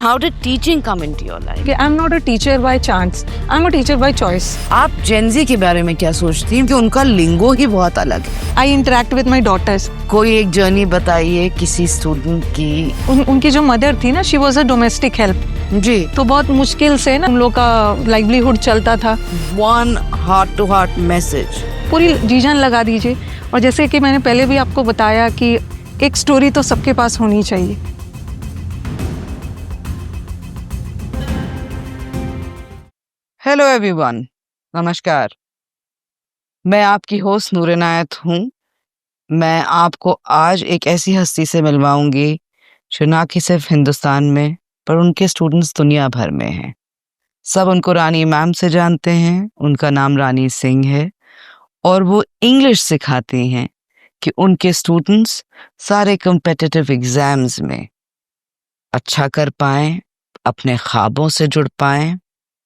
How did teaching come into your life? कि I'm not a teacher by chance, I'm a teacher by choice. आप Gen Z के बारे में क्या सोचती हैं कि उनका लिंगो ही बहुत अलग है? I interact with my daughters. कोई एक जर्नी बताइए किसी स्टूडेंट की। उनकी जो मदर थी ना, she was a domestic help. जी। तो बहुत मुश्किल से ना उन लोग का लाइवलीहुड चलता था। One heart to heart message. पूरी जी जान लगा दीजिए। और जैसे कि मैंने पहले भी आपको बताया कि एक स्टोरी तो सबके पास होनी चाहिए। हेलो एवरीवन, नमस्कार। मैं आपकी होस्ट नूर इनायत हूँ। मैं आपको आज एक ऐसी हस्ती से मिलवाऊंगी जो ना कि सिर्फ हिंदुस्तान में पर उनके स्टूडेंट्स दुनिया भर में हैं। सब उनको रानी मैम से जानते हैं। उनका नाम रानी सिंह है और वो इंग्लिश सिखाती हैं कि उनके स्टूडेंट्स सारे कम्पिटिटिव एग्जाम्स में अच्छा कर पाएं, अपने ख्वाबों से जुड़ पाएं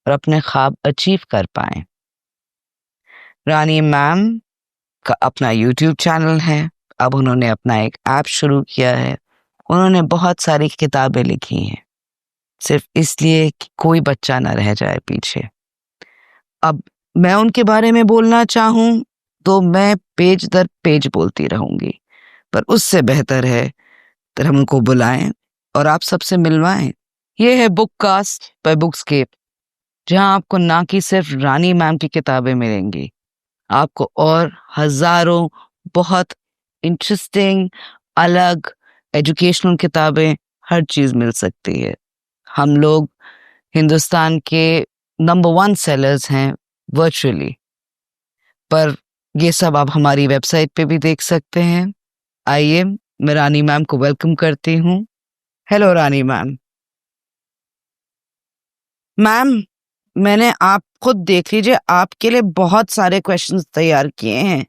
और अपने ख्वाब अचीव कर पाएं। रानी मैम का अपना यूट्यूब चैनल है। अब उन्होंने अपना एक ऐप शुरू किया है। उन्होंने बहुत सारी किताबें लिखी हैं सिर्फ इसलिए कि कोई बच्चा ना रह जाए पीछे। अब मैं उनके बारे में बोलना चाहूँ तो मैं पेज दर पेज बोलती रहूंगी, पर उससे बेहतर है तो हम उनको बुलाएं और आप सबसे मिलवाएं। ये है बुककास्ट बाय बुकस्केप, जहां आपको ना कि सिर्फ रानी मैम की किताबें मिलेंगी, आपको और हजारों बहुत इंटरेस्टिंग अलग एजुकेशनल किताबें, हर चीज मिल सकती है। हम लोग हिंदुस्तान के नंबर 1 सेलर्स हैं वर्चुअली, पर ये सब आप हमारी वेबसाइट पे भी देख सकते हैं। आइए मैं रानी मैम को वेलकम करती हूँ। हेलो रानी मैम। मैम, मैंने आप खुद देख लीजिए, आपके लिए बहुत सारे क्वेश्चंस तैयार किए हैं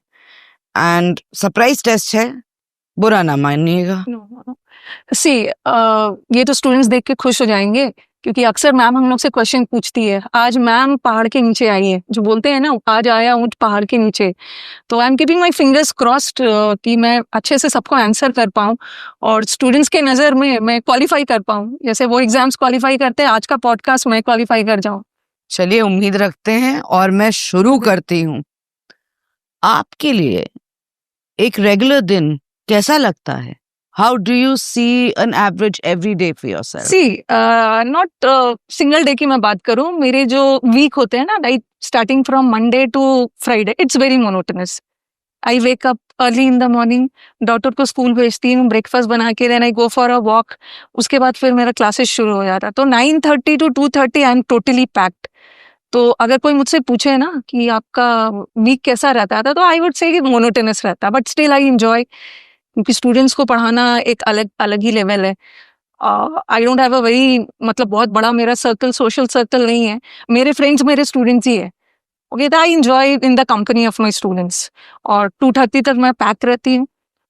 एंड सरप्राइज टेस्ट है, बुरा ना मानिएगा। ये तो स्टूडेंट्स देख के खुश हो जाएंगे क्योंकि अक्सर मैम हम लोग से क्वेश्चन पूछती है। आज मैम पहाड़ के नीचे आई है, जो बोलते हैं ना, आज आया ऊंट पहाड़ के नीचे। तो I am keeping my fingers crossed कि मैं अच्छे से सबको आंसर कर पाऊँ और स्टूडेंट्स के नज़र में मैं क्वालिफाई कर पाऊँ, जैसे वो एग्जाम्स क्वालिफाई करते हैं, आज का पॉडकास्ट मैं क्वालिफाई कर जाऊँ। चलिए उम्मीद रखते हैं और मैं शुरू करती हूँ। आपके लिए एक रेगुलर दिन कैसा लगता है? How do you see an average every day for yourself? Not single day की मैं बात करूं, मेरे जो वीक होते हैं ना, like starting from Monday to Friday, it's very monotonous. I wake up early in the morning, daughter को स्कूल भेजती हूँ, ब्रेकफास्ट बना के, then I go for a walk. उसके बाद फिर मेरा क्लासेस शुरू हो जाता, तो 9:30 to 2:30 I am totally packed. तो अगर कोई मुझसे पूछे ना कि आपका वीक कैसा रहता था, तो आई वुड से मोनोटोनस रहता, बट स्टिल आई एंजॉय, क्योंकि स्टूडेंट्स को पढ़ाना एक अलग अलग ही लेवल है। I don't have a very, मतलब बहुत बड़ा मेरा सर्कल, सोशल सर्कल नहीं है। मेरे फ्रेंड्स मेरे स्टूडेंट्स ही है। ओके, तो I enjoy in the company of my students. और 2:30 तक मैं पैक रहती हूँ।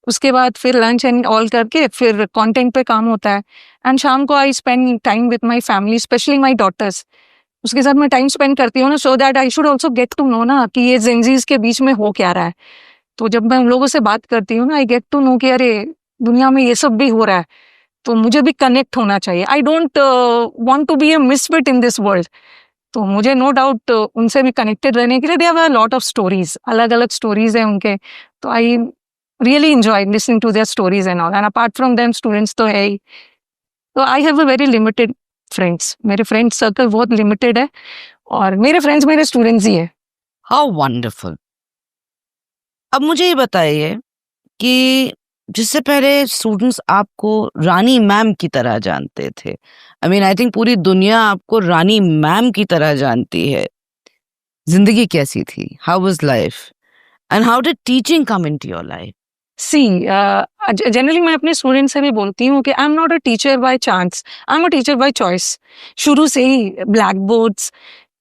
उसके बाद फिर लंच एंड ऑल करके फिर कंटेंट पे काम होता है। एंड शाम को I spend time with my family, specially my daughters. उसके साथ मैं टाइम स्पेंड करती हूँ ना, so that I should also get to know ना कि ये जेंजीज के बीच में हो क्या रहा है। तो जब मैं उन लोगों से बात करती हूँ ना, आई गेट टू नो कि अरे दुनिया में ये सब भी हो रहा है, तो मुझे भी कनेक्ट होना चाहिए। I don't want to be a misfit in this world. तो मुझे नो डाउट उनसे भी कनेक्टेड रहने के लिए they have a lot of stories, अलग अलग स्टोरीज हैं उनके। तो I really enjoy listening to their stories and all. And apart from them students तो है ही। तो I have a very limited friends, मेरे फ्रेंड सर्कल बहुत लिमिटेड है और मेरे फ्रेंड्स मेरे स्टूडेंट्स ही है। How wonderful. अब मुझे ये बताइए कि जिससे पहले स्टूडेंट्स आपको रानी मैम की तरह जानते थे, आई मीन आई थिंक पूरी दुनिया आपको रानी मैम की तरह जानती है, जिंदगी कैसी थी? How was life and how did teaching come into your life? Generally मैं अपने स्टूडेंट से भी बोलती हूँ कि I am not a teacher by chance, I am a teacher by choice. शुरू से ही ब्लैक बोर्ड्स,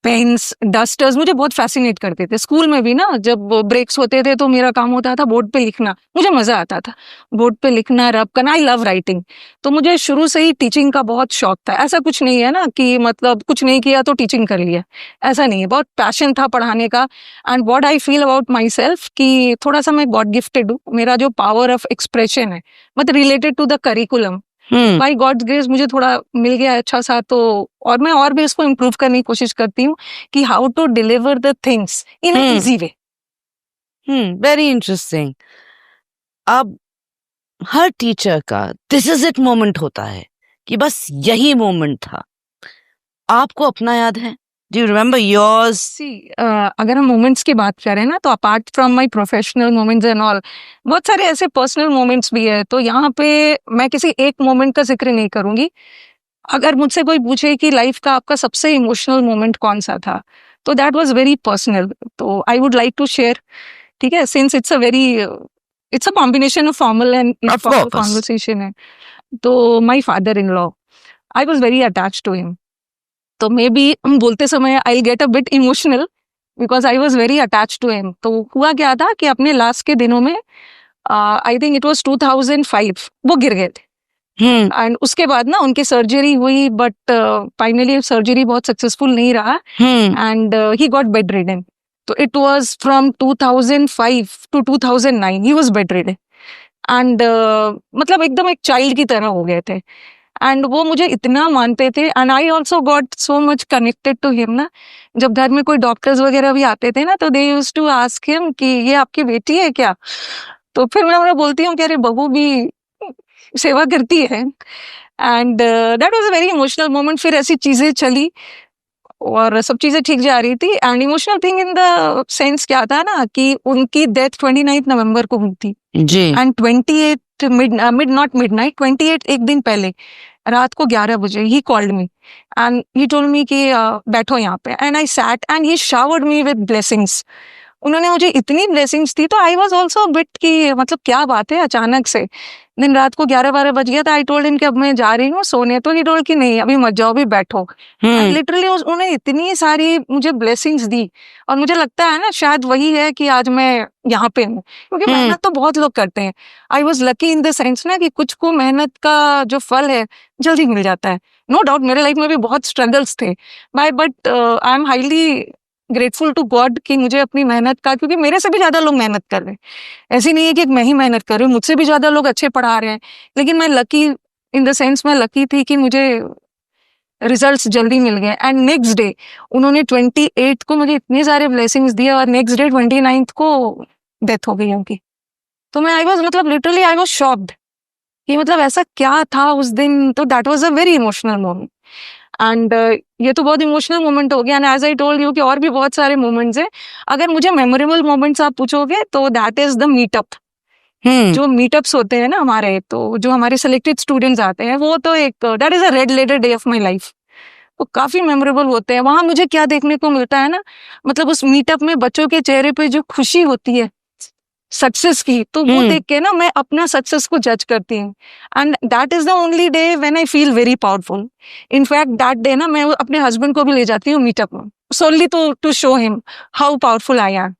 पेन्स, डस्टर्स मुझे बहुत फैसिनेट करते थे। स्कूल में भी ना, जब ब्रेक्स होते थे तो मेरा काम होता था बोर्ड पे लिखना। मुझे मजा आता था बोर्ड पे लिखना, रब करना। I love writing. तो मुझे शुरू से ही टीचिंग का बहुत शौक था। ऐसा कुछ नहीं है ना कि मतलब कुछ नहीं किया तो टीचिंग कर लिया, ऐसा नहीं है। बहुत पैशन था पढ़ाने का। And what I feel about my self कि थोड़ा सा मैं गॉड गिफ्टेड हूँ। मेरा जो पावर ऑफ एक्सप्रेशन है, मतलब related to the curriculum, hmm by God's grace मुझे थोड़ा मिल गया अच्छा सा, तो और मैं और भी इसको इम्प्रूव करने की कोशिश करती हूँ कि how to deliver the things in hmm easy way. Very interesting. अब हर टीचर का दिस इज इट मोमेंट होता है कि बस यही मोमेंट था। आपको अपना याद है? Do you remember yours? See अगर हम मोमेंट्स की बात करें ना, तो apart from my professional moments and all, बहुत सारे ऐसे पर्सनल मोमेंट्स भी है। तो यहाँ पे मैं किसी एक मोमेंट का जिक्र नहीं करूंगी। अगर मुझसे कोई पूछे कि लाइफ का आपका सबसे इमोशनल मोमेंट कौन सा था, तो दैट वाज वेरी पर्सनल। तो I would like to share, ठीक है, since it's a combination of formal and Of informal course. Conversation है। तो my father in law, I was very attach to him. तो मे बी बोलते समय I get a bit emotional because I was very attach to him. तो हुआ क्या था कि अपने लास्ट के दिनों में, आई थिंक इट वॉज 2005, वो गिर गए थे। एंड उसके बाद ना उनकी सर्जरी हुई, बट फाइनली सर्जरी बहुत सक्सेसफुल नहीं रहा, and he got bed ridden. तो it was from 2005 to 2009 he was bed ridden. And मतलब एकदम एक चाइल्ड की तरह हो गए थे। एंड वो मुझे इतना मानते थे, and I also got so much connected to him ना। जब घर में कोई डॉक्टर्स वगैरह भी आते थे ना, तो they used to ask him कि ये आपकी बेटी है क्या? तो फिर मैं उन्हें बोलती हूँ कि अरे बहू भी सेवा करती है। And that was a very emotional moment. फिर ऐसी चीजें चली और सब चीजें ठीक जा रही थी। And emotional thing in the sense क्या था ना, कि उनकी डेथ 29 नवंबर को हुई थी, जी। एंड 28 नॉट मिडनाइट, 28 एक दिन पहले रात को 11 बजे he called me and he told me कि बैठो यहाँ पे। And I sat and he showered me with blessings. उन्होंने मुझे इतनी ब्लेसिंग्स दी, तो आई वाज आल्सो बिट कि मतलब क्या बात है, अचानक से दिन रात को 11-12 बज गया था। आई टोल्ड हिम कि अब मैं जा रही हूँ सोने। तो ही टोल्ड कि नहीं अभी मत जाओ, अभी बैठो। लिटरली उन्होंने इतनी सारी मुझे ब्लेसिंग्स दी, और मुझे लगता है ना शायद वही है कि आज मैं यहाँ पे हूँ, क्योंकि मेहनत तो बहुत लोग करते हैं। I was lucky in the sense ना कि कुछ को मेहनत का जो फल है जल्दी मिल जाता है। नो डाउट मेरे लाइफ में भी बहुत स्ट्रगल्स थे, but I am highly grateful to God कि मुझे अपनी मेहनत का, क्योंकि मेरे से भी ज्यादा लोग मेहनत कर रहे हैं। ऐसी नहीं है कि मैं ही मेहनत कर रही हूँ, मुझसे भी ज्यादा लोग अच्छे पढ़ा रहे हैं, लेकिन मैं लकी इन द सेंस, मैं लकी थी कि मुझे रिजल्ट्स जल्दी मिल गए। एंड नेक्स्ट डे उन्होंने 28 को मुझे इतने सारे ब्लेसिंग्स दिए, और नेक्स्ट डे 29 को डेथ हो गई उनकी। तो मैं आई वॉज मतलब लिटरली आई वॉज शॉक्ड कि मतलब ऐसा क्या था उस दिन। तो that was a very emotional moment. And ये तो बहुत इमोशनल मोमेंट हो गया। And as I told you कि और भी बहुत सारे मोमेंट्स हैं। अगर मुझे मेमोरेबल मोमेंट्स आप पूछोगे तो दैट इज द मीटअप। जो मीटअप्स होते हैं ना हमारे, तो जो हमारे सिलेक्टेड स्टूडेंट्स आते हैं, वो तो एक that is a red letter day of my life. वो काफी मेमोरेबल होते हैं। वहां मुझे क्या देखने को मिलता है ना, मतलब उस मीटअप में बच्चों के चेहरे पे जो खुशी होती है सक्सेस की, तो वो देख के ना मैं अपना सक्सेस को जज करती हूँ। And that is the only day when I feel very powerful. In fact that day ना मैं अपने हस्बैंड को भी ले जाती हूँ मीटअप में, solely to show him how powerful I am.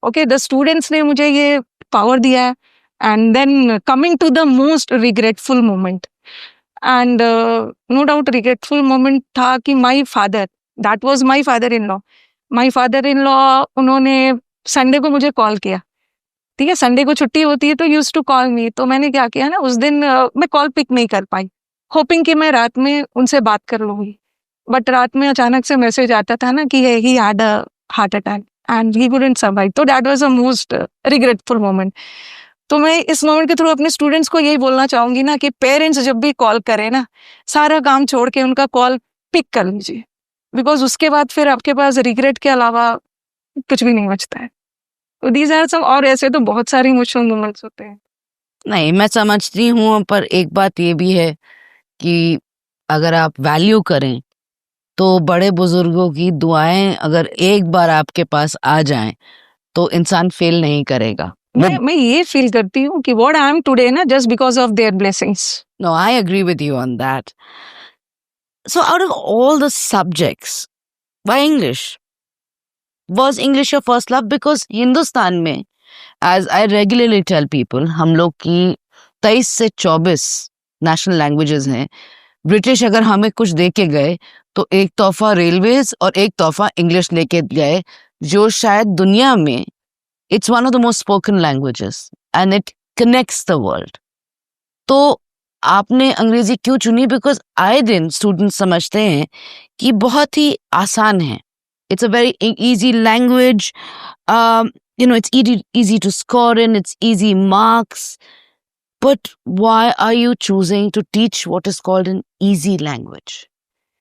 Okay, the students ने मुझे ये पावर दिया है। And then coming to the most regretful moment, and no doubt regretful moment था कि my father, that was my father in law. My father in law उन्होंने Sunday को मुझे कॉल किया। ठीक है, संडे को छुट्टी होती है तो यूज टू कॉल मी। तो मैंने क्या किया ना, उस दिन मैं कॉल पिक नहीं कर पाई, होपिंग कि मैं रात में उनसे बात कर लूंगी। बट रात में अचानक से मैसेज आता था ना कि he had a heart attack and he couldn't survive. तो that was a most regretful moment. तो मैं इस मोमेंट के थ्रू अपने स्टूडेंट्स को यही बोलना चाहूंगी ना कि पेरेंट्स जब भी कॉल करें ना, सारा काम छोड़ के उनका कॉल पिक कर लीजिए, बिकॉज उसके बाद फिर आपके पास रिग्रेट के अलावा कुछ भी नहीं बचता है। तो दीज आर सम, और ऐसे तो बहुत सारे इमोशनल मोमेंट्स होते हैं। नहीं, मैं समझती हूँ, पर एक बात ये भी है कि अगर आप वैल्यू करें तो बड़े बुजुर्गों की दुआएं अगर एक बार आपके पास आ जाएं तो इंसान फेल नहीं करेगा। मैं ये फील करती हूँ कि व्हाट आई एम टुडे ना, just because of their blessings. No, I agree with you on that. So out of all the subjects, why English? Was English your first love? Because Hindustan में, as I regularly tell people, हम लोग की 23 से 24 national languages हैं। British अगर हमें कुछ दे के गए तो एक तोहफा रेलवेज और एक तोहफा इंग्लिश लेके गए, जो शायद दुनिया में it's one of the most spoken languages and it connects the world. तो आपने अंग्रेजी क्यों चुनी? बिकॉज आए दिन स्टूडेंट समझते हैं कि बहुत ही आसान है, it's a very easy language, it's easy to score in, it's easy marks. But why are you choosing to teach what is called an easy language?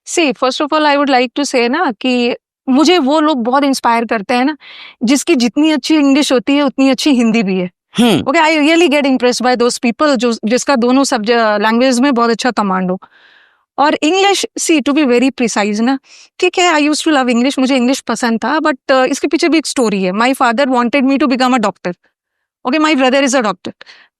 See first of all I would like to say ना कि मुझे वो लोग बहुत inspire करते हैं ना जिसकी जितनी अच्छी इंग्लिश होती है उतनी अच्छी हिंदी भी है. Okay, I really get impressed by those people जो जिसका दोनों सब्जेक्ट लैंग्वेज में बहुत अच्छा कमांड हो. और English, see to be very precise ना, ठीक है, I use to love English, मुझे इंग्लिश पसंद था, बट इसके पीछे भी एक स्टोरी है. My father wanted me to become a doctor. Okay, my brother is a doctor,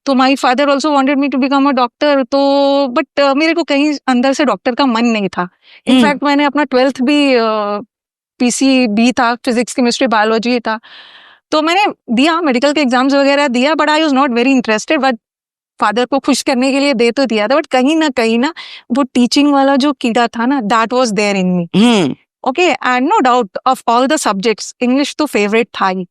तो my father also wanted me to become a doctor. तो बट मेरे को कहीं अंदर से डॉक्टर का मन नहीं था. इनफैक्ट मैंने अपना 12th भी पीसीबी था, फिजिक्स केमिस्ट्री बायोलॉजी था, तो मैंने दिया मेडिकल के एग्जाम्स वगैरह दिया, but I was not very interested. But father को खुश करने के लिए दे तो दिया था, बट कहीं ना वो टीचिंग वाला जो कीड़ा था ना, that was there in me. Okay, and no doubt of all the subjects English तो फेवरेट था ही.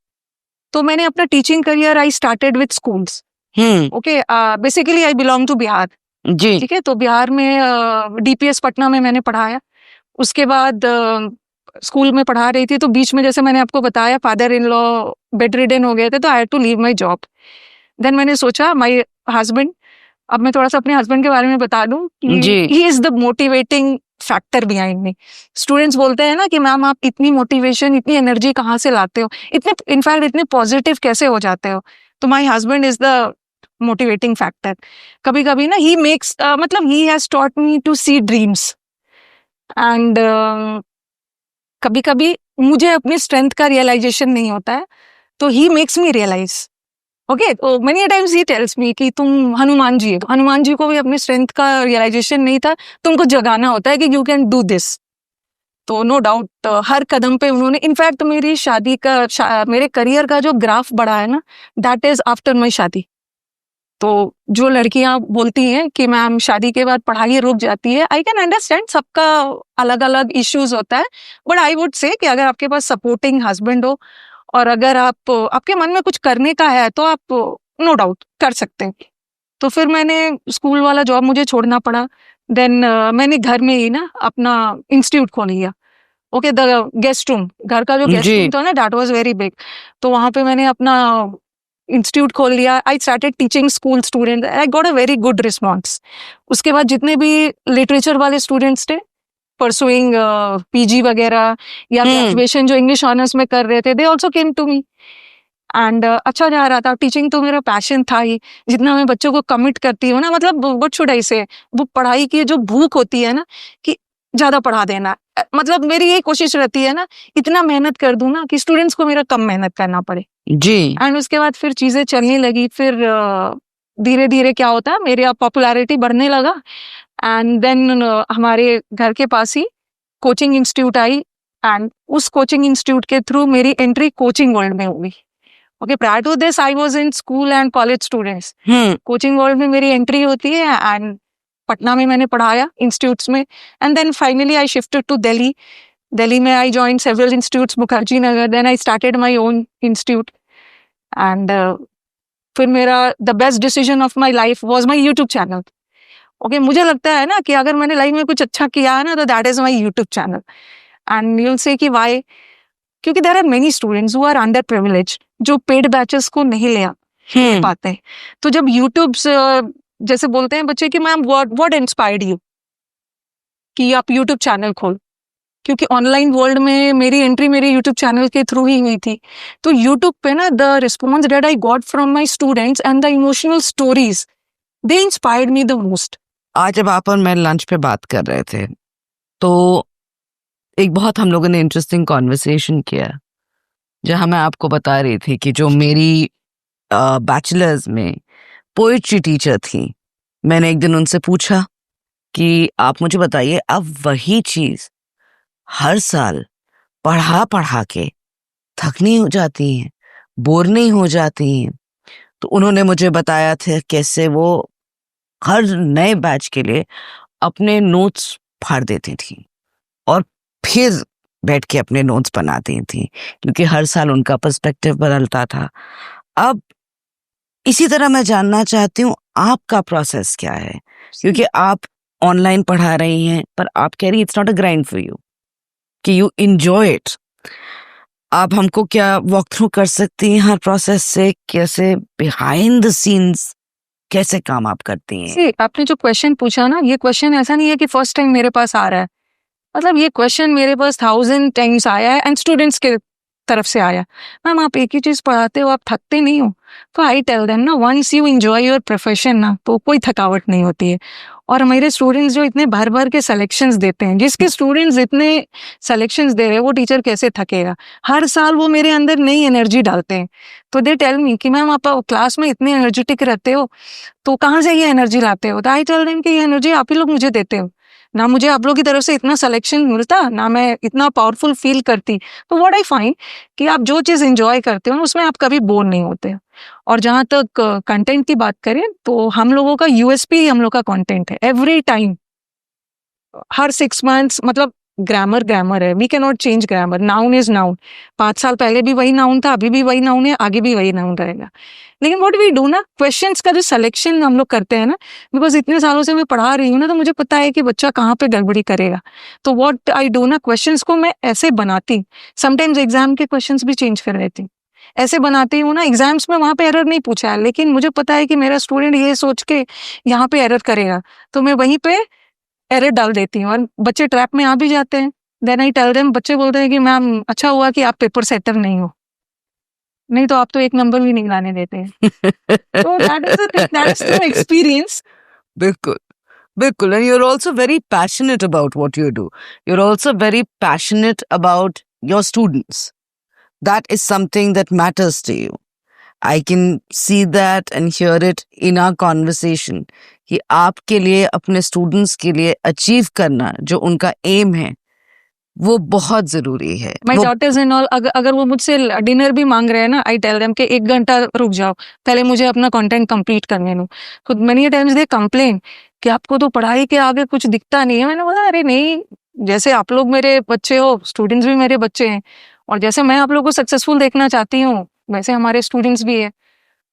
तो मैंने अपना teaching career I started with schools. Okay, basically I belong to Bihar. जी. ठीक है, तो बिहार में डीपीएस पटना में मैंने पढ़ाया. उसके बाद स्कूल में पढ़ा रही थी, तो बीच में जैसे मैंने आपको बताया father in law bedridden हो गए थे, तो I had to leave my job. Then मैंने सोचा माय हस्बैंड, अब मैं थोड़ा सा अपने हस्बैंड के बारे में बता दूं कि he is the motivating factor behind me. Students बोलते हैं ना कि मैम आप इतनी मोटिवेशन, इतनी एनर्जी कहाँ से लाते हो, इतने इनफैक्ट इतने पॉजिटिव कैसे हो जाते हो. तो my husband is the motivating factor. कभी कभी ना ही मेक्स मतलब he has taught me to see dreams. And कभी कभी मुझे अपनी स्ट्रेंथ का रियलाइजेशन नहीं होता है, तो he makes me realise. Okay, तो many times he tells me कि तुम हनुमान जी है. हनुमान जी को भी अपनी स्ट्रेंथ का रियलाइजेशन नहीं था, तुमको जगाना होता है कि यू कैन डू दिस. तो नो डाउट हर कदम पे उन्होंने, इनफैक्ट मेरी शादी का मेरे करियर का जो ग्राफ बढ़ा है ना, दैट इज आफ्टर माई शादी. तो जो लड़कियां बोलती हैं कि मैम शादी के बाद पढ़ाई रुक जाती है, आई कैन अंडरस्टैंड, सबका अलग अलग इश्यूज होता है. बट आई वुड से कि अगर आपके पास सपोर्टिंग हस्बैंड हो और अगर आपके मन में कुछ करने का है तो आप नो डाउट कर सकते हैं. तो फिर मैंने स्कूल वाला जॉब मुझे छोड़ना पड़ा. देन मैंने घर में ही ना अपना इंस्टीट्यूट खोल लिया. ओके, द गेस्ट रूम, घर का जो गेस्ट रूम था ना, दैट वाज वेरी बिग. तो वहां पे मैंने अपना इंस्टीट्यूट खोल लिया. I started teaching school student. I got a very good response. उसके बाद जितने भी लिटरेचर वाले स्टूडेंट्स थे परसुइंग पीजी वगैरह या ग्रेजुएशन जो इंग्लिश ऑनर्स में कर रहे थे, they also came to me. And अच्छा जा रहा था. टीचिंग तो मेरा पैशन था ही. जितना मैं बच्चों को कमिट करती हूँ ना, मतलब व्हाट शुड आई से, वो पढ़ाई की जो भूख होती है ना कि ज्यादा पढ़ा देना, मतलब मेरी यही कोशिश रहती है ना, इतना मेहनत कर दूं ना कि स्टूडेंट्स को मेरा कम मेहनत करना पड़े. जी. एंड उसके बाद फिर चीजें चलने लगी. फिर धीरे धीरे क्या होता है, मेरी पॉपुलैरिटी बढ़ने लगा. एंड देन हमारे घर के पास ही कोचिंग इंस्टीट्यूट आई. एंड उस कोचिंग इंस्टीट्यूट के थ्रू मेरी एंट्री कोचिंग वर्ल्ड में हुई. Okay, prior to this I was in school and college students. Coaching world में मेरी एंट्री होती है. एंड पटना में मैंने पढ़ाया इंस्टीट्यूट्स में. And then finally I shifted to Delhi. Delhi में I join several institutes, Mukherjee Nagar. Then I started my own institute. And फिर मेरा the best decision of my life was my YouTube channel. Okay, मुझे लगता है ना कि अगर मैंने लाइफ में कुछ अच्छा किया है ना, तो that is my YouTube channel. And you will say कि व्हाई, क्योंकि there are many students who are underprivileged, जो पेड बैचेस को नहीं ले पाते. तो जब यूट्यूब जैसे बोलते हैं बच्चे कि मैम व्हाट इंस्पायर्ड यू कि आप यूट्यूब चैनल खोल, क्योंकि ऑनलाइन वर्ल्ड में मेरी एंट्री मेरे यूट्यूब चैनल के थ्रू ही हुई थी. तो यूट्यूब पे ना the response that I got from my students and the emotional stories, they inspired me the most. आज जब आप और मैं लंच पे बात कर रहे थे, तो एक बहुत हम लोगों ने इंटरेस्टिंग कॉन्वर्सेशन किया, जहां मैं आपको बता रही थी कि जो मेरी बैचलर्स में पोइट्री टीचर थी, मैंने एक दिन उनसे पूछा कि आप मुझे बताइए, अब वही चीज हर साल पढ़ा के थक नहीं हो जाती हैं, बोर नहीं हो जाती हैं? तो उन्होंने मुझे बताया था कैसे वो हर नए बैच के लिए अपने नोट्स फाड़ देती थी और फिर बैठ के अपने नोट्स बनाती थी, क्योंकि हर साल उनका पर्सपेक्टिव बदलता था. अब इसी तरह मैं जानना चाहती हूँ आपका प्रोसेस क्या है. क्योंकि आप ऑनलाइन पढ़ा रही हैं पर आप कह रही it's not a grind for you, कि यू एंजॉय इट। आप हमको क्या वॉक थ्रू कर सकती हैं हर प्रोसेस से, कैसे बिहाइंड द सीन्स कैसे काम आप करती हैं? See, आपने जो क्वेश्चन पूछा ना, ये क्वेश्चन ऐसा नहीं है कि फर्स्ट टाइम मेरे पास आ रहा है। मतलब ये क्वेश्चन मेरे पास 1000 टाइम्स आया है एंड स्टूडेंट्स के तरफ से आया। मैम आप एक ही चीज पढ़ाते हो, आप थकते नहीं हो? तो आई टेल देम ना, once you enjoy your profession ना, तो कोई थकावट नहीं होती है। और मेरे स्टूडेंट्स जो इतने भर भर के सिलेक्शंस देते हैं, जिसके स्टूडेंट्स इतने सिलेक्शंस दे रहे हैं, वो टीचर कैसे थकेगा? हर साल वो मेरे अंदर नई एनर्जी डालते हैं। तो दे टेल मी कि मैम आप क्लास में इतने एनर्जेटिक रहते हो, तो कहाँ से ये एनर्जी लाते हो? तो आई टेल देम कि ये एनर्जी आप ही लोग मुझे देते हो ना, मुझे आप लोगों की तरफ से इतना सिलेक्शन मिलता ना, मैं इतना पावरफुल फील करती। तो व्हाट आई फाइंड कि आप जो चीज़ एंजॉय करते हो उसमें आप कभी बोर नहीं होते। और जहाँ तक कंटेंट की बात करें, तो हम लोगों का यूएसपी हम लोग का कंटेंट है। एवरी टाइम, हर 6 मंथ्स, मतलब ग्रामर ग्रामर है, we can not change grammar. Noun is noun, 5 साल पहले भी वही नाउन था, अभी भी वही नाउन है, आगे भी वही नाउन रहेगा। लेकिन व्हाट वी डू ना, क्वेश्चंस का जो सिलेक्शन हम लोग करते हैं ना, बिकॉज इतने सालों से मैं पढ़ा रही हूँ ना, तो मुझे पता है कि बच्चा कहाँ पे गड़बड़ी करेगा। तो व्हाट आई डू ना, क्वेश्चंस को मैं ऐसे बनाती, समटाइम्स एग्जाम के क्वेश्चंस भी चेंज कर देती, ऐसे बनाती हूँ ना। एग्जाम्स में वहाँ पे एरर नहीं पूछा है, लेकिन मुझे पता है कि मेरा स्टूडेंट ये सोच के यहाँ पे एरर करेगा, तो मैं वहीं पे एरर डाल देती हूँ और बच्चे ट्रैप में आ भी जाते हैं। देन आई टेल देम, बच्चे बोलते हैं कि मैम अच्छा हुआ कि आप पेपर सेटर नहीं हो, नहीं तो आप तो 1 नंबर भी नहीं लाने देते हैं। तो दैट्स द एक्सपीरियंस। बिल्कुल बिल्कुल, and you're also very passionate about what you do. You're also very passionate about your students. That is something that matters to you. I can see that and hear it in our conversation कि आपके लिए अपने students के लिए achieve करना जो उनका M है वो बहुत जरूरी है। माई डॉटर्स एंड ऑल, अगर वो मुझसे डिनर भी मांग रहे हैं ना, आई टेल देम कि 1 घंटा रुक जाओ, पहले मुझे अपना कंटेंट कंप्लीट करने दो। तो मेनी टाइम्स दे कंप्लेन कि आपको तो पढ़ाई के आगे कुछ दिखता नहीं है। मैंने बोला अरे नहीं, जैसे आप लोग मेरे बच्चे हो, स्टूडेंट्स भी मेरे बच्चे हैं, और जैसे मैं आप लोग को सक्सेसफुल देखना चाहती हूँ, वैसे हमारे स्टूडेंट्स भी है।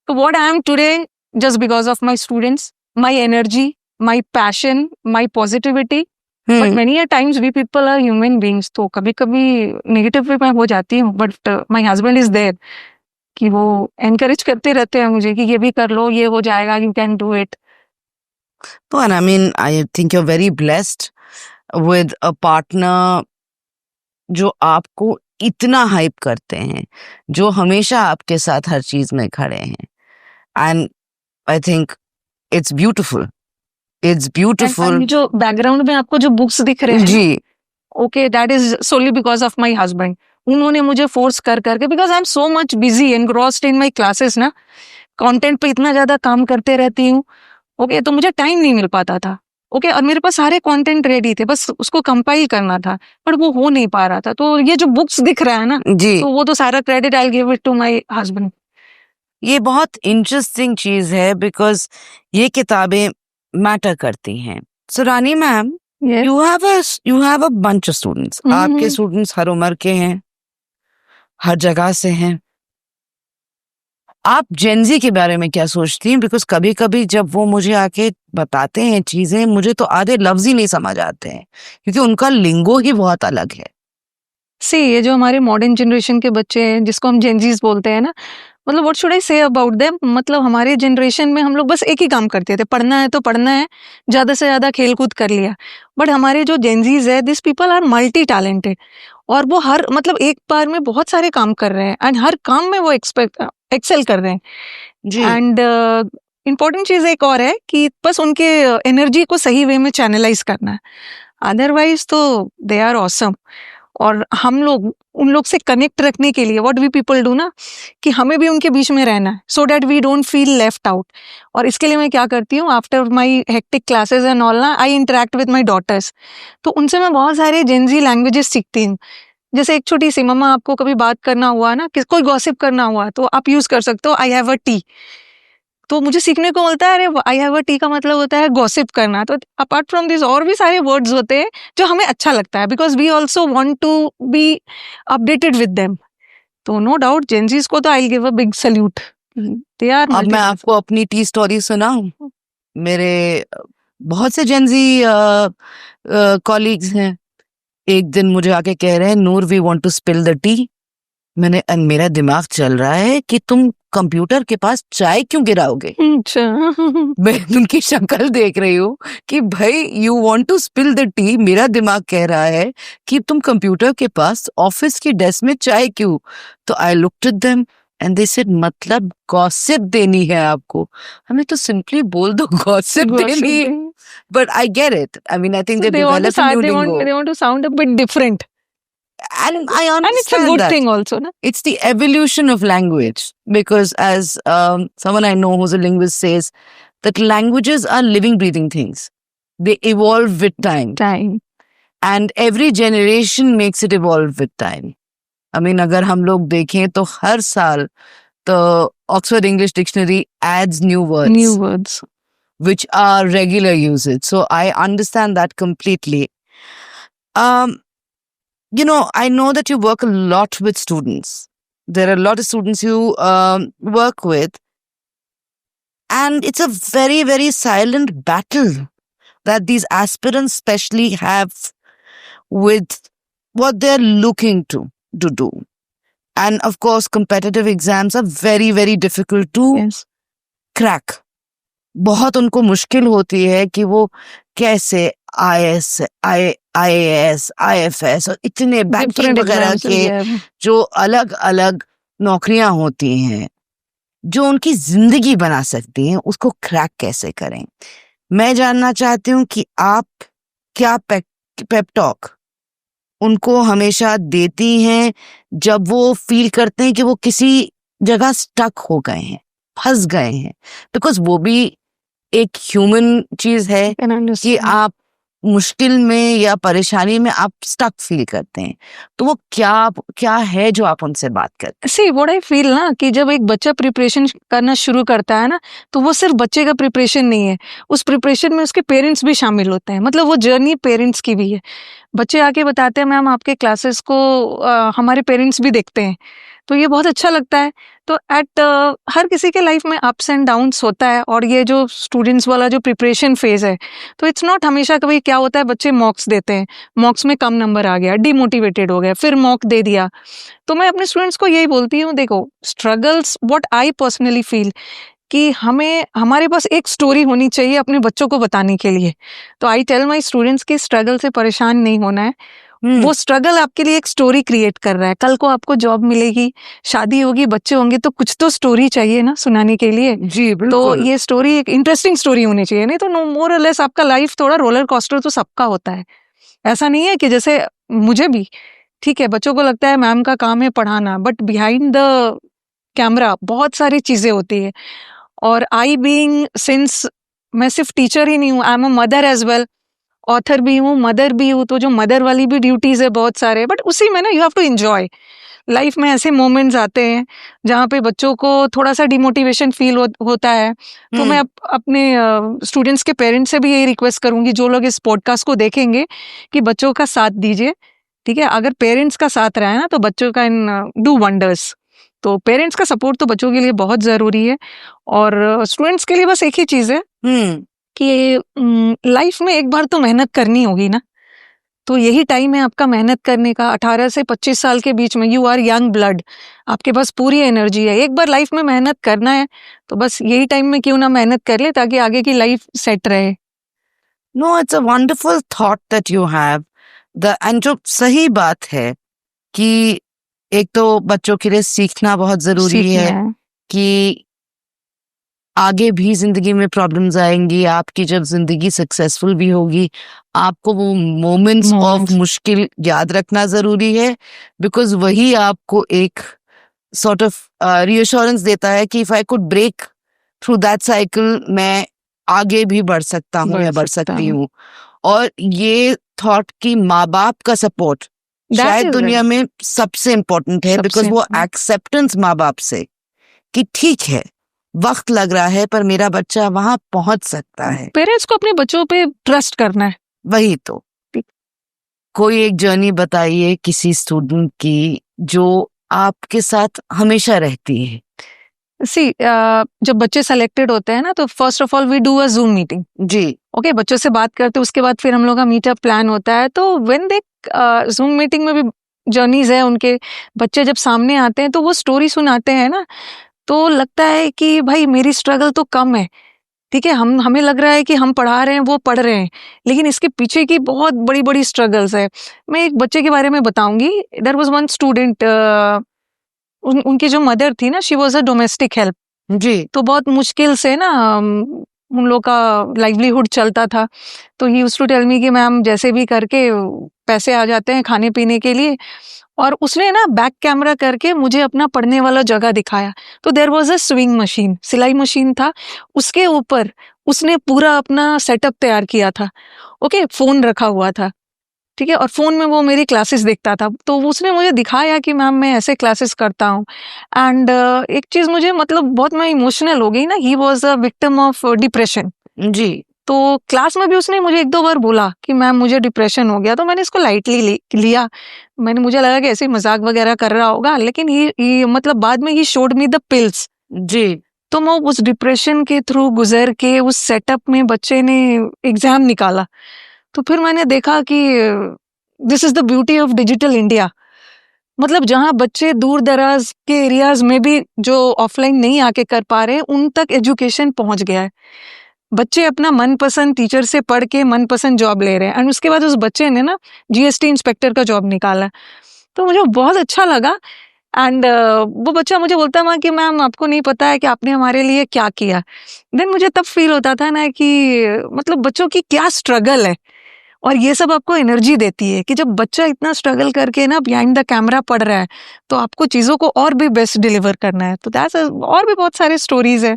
तो what I am today, just because of my students, my energy, my passion, my positivity. But many a times we people are human beings, तो कभी कभी नेगेटिव भी मैं हो जाती हूँ, but my husband is there कि वो एनकरेज करते रहते हैं मुझे कि ये भी कर लो, ये हो जाएगा, यू कैन डू इट। तो and I mean, I think you're very blessed with a partner जो आपको इतना हाइप करते हैं, जो हमेशा आपके साथ हर चीज में खड़े हैं। And I think it's beautiful, it's beautiful. जो बैकग्राउंड में आपको जो बुक्स दिख रहे हैं जी, okay, that is solely because of my husband. उन्होंने मुझे फोर्स कर करके, because I am so much busy engrossed in my classes ना, कंटेंट पे इतना ज्यादा काम करते रहती हूँ, ओके, तो मुझे टाइम नहीं मिल पाता था। ओके, और मेरे पास सारे कंटेंट रेडी थे, बस उसको कंपाइल करना था, पर वो हो नहीं पा रहा था। तो ये जो बुक्स दिख रहा है ना, जी, तो वो तो सारा credit I give it to my husband. ये बहुत इंटरेस्टिंग चीज है बिकॉज ये किताबें मैटर करती हैं। So Rani ma'am, Yes. you have a bunch of students. आपके स्टूडेंट्स हर उम्र के हैं, हर जगह से हैं। आप जेनजी के बारे में क्या सोचती हैं? बिकॉज कभी कभी जब वो मुझे आके बताते हैं चीजें, मुझे तो आधे लफ्ज ही नहीं समझ आते हैं क्योंकि उनका लिंगो ही बहुत अलग है। ये जो हमारे मॉडर्न जनरेशन के बच्चे हैं, जिसको हम जेनजीज बोलते हैं ना, मतलब what should I say about them, मतलब हमारे जनरेशन में हम लोग बस एक ही काम करते थे, पढ़ना है तो पढ़ना है, ज्यादा से ज्यादा खेल कूद कर लिया। बट हमारे जो जेनजीज है, this people are multi talented, और वो हर मतलब एक बार में बहुत सारे काम कर रहे हैं, एंड हर काम में वो एक्सेल कर रहे हैं। जी, एंड इम्पोर्टेंट चीज एक और है कि बस उनके एनर्जी को सही वे में चैनलाइज करना है, अदरवाइज तो दे आर ऑसम। और हम लोग उन लोग से कनेक्ट रखने के लिए व्हाट वी पीपल डू ना, कि हमें भी उनके बीच में रहना है, so that we don't feel left out. और इसके लिए मैं क्या करती हूँ, after my hectic classes and all ना, I interact with my daughters. तो उनसे मैं बहुत सारे जेनजी लैंग्वेजेस सीखती हूँ। जैसे एक छोटी सी, मम्मा आपको कभी बात करना हुआ ना, कि कोई गॉसिप करना हुआ, तो आप यूज कर सकते हो आई हैव अ टी। तो मुझे सीखने को मिलता है, अरे आई हैव अ टी का मतलब होता है गॉसिप करना। तो अपार्ट फ्रॉम दिस और भी सारे वर्ड्स होते हैं जो हमें अच्छा लगता है, because we also want to be updated with them. तो नो डाउट जेनजीज को तो I give a big salute, they are. अब मैं आपको अपनी टी स्टोरी सुनाऊं। मेरे बहुत से जेनजी कॉलीग्स हैं, एक दिन मुझे आके कह रहे हैं, Noor we want to spill the tea. मेरा दिमाग चल रहा है कि तुम कंप्यूटर के पास चाय क्यों गिराओगे। अच्छा। मैं उनकी शक्ल देख रही हूँ कि भाई you want to spill the tea, मेरा दिमाग कह रहा है कि तुम कंप्यूटर के पास ऑफिस की डेस्क में चाय क्यों। तो I looked at them and they said मतलब गॉसिप देनी है आपको, हमें तो सिंपली बोल दो गॉसिप देनी है। But I get it. I mean, I think So they they want to develop a new lingo. they want to sound a bit different. And I And it's a understand good that. thing also, na? It's the evolution of language. Because as someone I know who's a linguist says, that languages are living, breathing things. They evolve with time. Time. And every generation makes it evolve with time. I mean, अगर हम लोग देखें तो हर साल the Oxford English Dictionary adds new words. New words. Which are regular usage. So I understand that completely. You know, I know that you work a lot with students. There are a lot of students you work with. And it's a very, very silent battle that these aspirants especially have with what they're looking to do. And of course, competitive exams are very, very difficult to Yes. crack. बहुत उनको मुश्किल होती है कि वो कैसे IAS, IFS और इतने बैंकिंग वगैरह के जो अलग अलग नौकरियां होती हैं जो उनकी जिंदगी बना सकती हैं, उसको क्रैक कैसे करें। मैं जानना चाहती हूँ कि आप क्या पेप टॉक उनको हमेशा देती हैं जब वो फील करते हैं कि वो किसी जगह स्टक हो गए हैं, फंस गए हैं। बिकॉज वो भी एक ह्यूमन चीज है कि आप मुश्किल में या परेशानी में आप स्टक फील करते हैं, तो वो क्या है जो आप उनसे बात करते हैं। सी व्हाट आई फील ना कि जब एक बच्चा प्रिपरेशन करना शुरू करता है ना, तो वो सिर्फ बच्चे का प्रिपरेशन नहीं है, उस प्रिपरेशन में उसके पेरेंट्स भी शामिल होते हैं। मतलब वो जर्नी पेरेंट्स की भी है। बच्चे आके बताते हैं मैम आपके क्लासेस को हमारे पेरेंट्स भी देखते हैं, तो ये बहुत अच्छा लगता है। तो हर किसी के लाइफ में अप्स एंड डाउन्स होता है, और ये जो स्टूडेंट्स वाला जो प्रिपरेशन फेज है, तो इट्स नॉट हमेशा कभी क्या होता है बच्चे मॉक्स देते हैं, मॉक्स में कम नंबर आ गया, डिमोटिवेटेड हो गया, फिर मॉक दे दिया। तो मैं अपने स्टूडेंट्स को यही बोलती हूँ, देखो struggles what I personally feel कि हमारे पास एक स्टोरी होनी चाहिए अपने बच्चों को बताने के लिए। तो आई टेल माई स्टूडेंट्स की स्ट्रगल से परेशान नहीं होना है। वो स्ट्रगल आपके लिए एक स्टोरी क्रिएट कर रहा है। कल को आपको जॉब मिलेगी, शादी होगी, बच्चे होंगे, तो कुछ तो स्टोरी चाहिए ना सुनाने के लिए। जी तो ये स्टोरी एक इंटरेस्टिंग स्टोरी होनी चाहिए, नहीं तो नो मोर और लेस आपका लाइफ थोड़ा रोलर कोस्टर तो सबका होता है। ऐसा नहीं है कि जैसे मुझे भी ठीक है, बच्चों को लगता है मैम का काम है पढ़ाना, बट बिहाइंड द कैमरा बहुत सारी चीजें होती है। और आई बीइंग सिंस मैं सिर्फ टीचर ही नहीं हूँ, I am a mother as well, author भी हूँ, मदर भी हूँ, तो जो मदर वाली भी ड्यूटीज है बहुत सारे, बट उसी में ना you have to enjoy life में। ऐसे मोमेंट्स आते हैं जहाँ पे बच्चों को थोड़ा सा डिमोटिवेशन फील होता है। तो मैं अपने स्टूडेंट्स के पेरेंट्स से भी यही रिक्वेस्ट करूंगी, जो लोग इस पॉडकास्ट को देखेंगे, कि बच्चों का साथ दीजिए। ठीक है, अगर पेरेंट्स का साथ रहा है ना तो बच्चों का डू वंडर्स। तो पेरेंट्स का सपोर्ट तो बच्चों के लिए बहुत जरूरी है। और स्टूडेंट्स के लिए बस एक ही चीज है कि लाइफ में एक बार तो मेहनत करनी होगी ना, तो यही टाइम है आपका मेहनत करने का। 18 से 25 साल के बीच में यू आर यंग ब्लड, आपके पास पूरी एनर्जी है, एक बार लाइफ में मेहनत करना है, तो बस यही टाइम में क्यों ना मेहनत कर ले, ताकि आगे की लाइफ सेट रहे। No, it's a wonderful thought that you have and जो सही बात है कि एक तो बच्चों के लिए सीखना बहुत जरूरी है कि आगे भी जिंदगी में प्रॉब्लम्स आएंगी, आपकी जब जिंदगी सक्सेसफुल भी होगी, आपको वो मोमेंट्स ऑफ मुश्किल याद रखना जरूरी है। बिकॉज वही आपको एक सॉर्ट ऑफ रीअश्योरेंस देता है कि if I could break through that cycle, मैं आगे भी बढ़ सकता हूँ या बढ़ सकती हूँ। और ये थॉट कि माँ बाप का सपोर्ट शायद दुनिया में सबसे इम्पोर्टेंट है, बिकॉज वो एक्सेप्टेंस माँ बाप से कि ठीक है वक्त लग रहा है पर मेरा बच्चा वहां पहुंच सकता है। पेरेंट्स को अपने बच्चों पे ट्रस्ट करना है। वही तो, कोई एक जर्नी बताइए किसी स्टूडेंट की जो आपके साथ हमेशा रहती है। सी जब बच्चे सेलेक्टेड होते हैं ना, तो first of all we do a Zoom meeting. जी ओके, बच्चों से बात करते हैं, उसके बाद फिर हम लोग का मीटअप प्लान होता है। तो व्हेन दे जूम मीटिंग में भी जर्नीज है उनके, बच्चे जब सामने आते हैं तो वो स्टोरी सुनाते हैं ना, तो लगता है कि भाई मेरी स्ट्रगल तो कम है, ठीक है, हमें लग रहा है कि हम पढ़ा रहे हैं, वो पढ़ रहे हैं, लेकिन इसके पीछे की बहुत बड़ी बड़ी स्ट्रगल्स है। मैं एक बच्चे के बारे में बताऊंगी। देयर वाज वन स्टूडेंट, उनकी जो मदर थी ना, she was a domestic help. जी तो बहुत मुश्किल से ना उन लोग का लाइवलीहुड चलता था। तो he used to tell me कि मैम जैसे भी करके पैसे आ जाते हैं खाने पीने के लिए। और उसने ना बैक कैमरा करके मुझे अपना पढ़ने वाला जगह दिखाया। तो there was a swing machine, सिलाई मशीन था, उसके ऊपर उसने पूरा अपना सेटअप तैयार किया था। ओके, फोन रखा हुआ था, ठीक है, और फोन में वो मेरी क्लासेस देखता था। तो उसने मुझे दिखाया कि मैम मैं ऐसे क्लासेस करता हूँ। एंड एक चीज मुझे मतलब बहुत मैं इमोशनल हो गई ना, he was a victim of depression. जी तो क्लास में भी उसने मुझे एक दो बार बोला कि मैम मुझे डिप्रेशन हो गया। तो मैंने इसको लाइटली लिया। मुझे लगा कि ऐसे ही मजाक वगैरह कर रहा होगा, लेकिन ही मतलब बाद में he showed me the pills. जी तो मैं उस डिप्रेशन के थ्रू गुजर के उस सेटअप में बच्चे ने एग्जाम निकाला। तो फिर मैंने देखा कि this is the beauty of digital India. मतलब जहाँ बच्चे दूर दराज के एरियाज में भी जो ऑफलाइन नहीं आके कर पा रहे हैं, उन तक एजुकेशन पहुंच गया है। बच्चे अपना मनपसंद टीचर से पढ़ के मनपसंद जॉब ले रहे हैं। एंड उसके बाद उस बच्चे ने ना जीएसटी इंस्पेक्टर का जॉब निकाला। तो मुझे बहुत अच्छा लगा। एंड वो बच्चा मुझे बोलता था कि मैम आपको नहीं पता है कि आपने हमारे लिए क्या किया। देन मुझे तब फील होता था ना कि मतलब बच्चों की क्या स्ट्रगल है, और ये सब आपको एनर्जी देती है कि जब बच्चा इतना स्ट्रगल करके ना बिहाइंड द कैमरा पढ़ रहा है, तो आपको चीजों को और भी बेस्ट डिलीवर करना है। तो दैट्स और भी बहुत सारे स्टोरीज है।